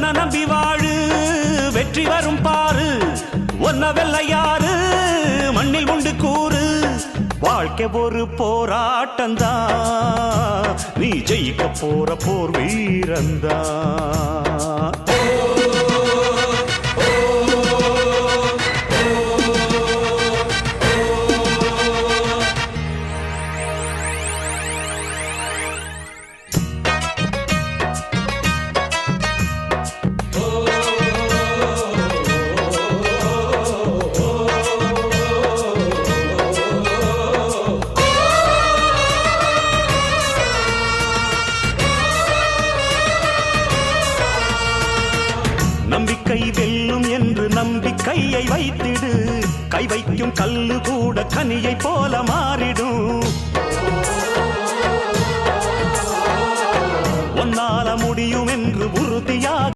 ஒன்ன நம்பி வாழு வெற்றி வரும் பாரு ஒன்ன வெல்ல யாரு மண்ணில் உண்டு கூறு வாழ்க்கை ஒரு போராட்டந்தா நீ ஜெயிக்க போற போர் வீரந்தா நம்பிக்கை வெல்லும் என்று நம்பிக்கையை வைத்திடு கை வைக்கும் கல்லு கூட கனியை போல மாறிடும்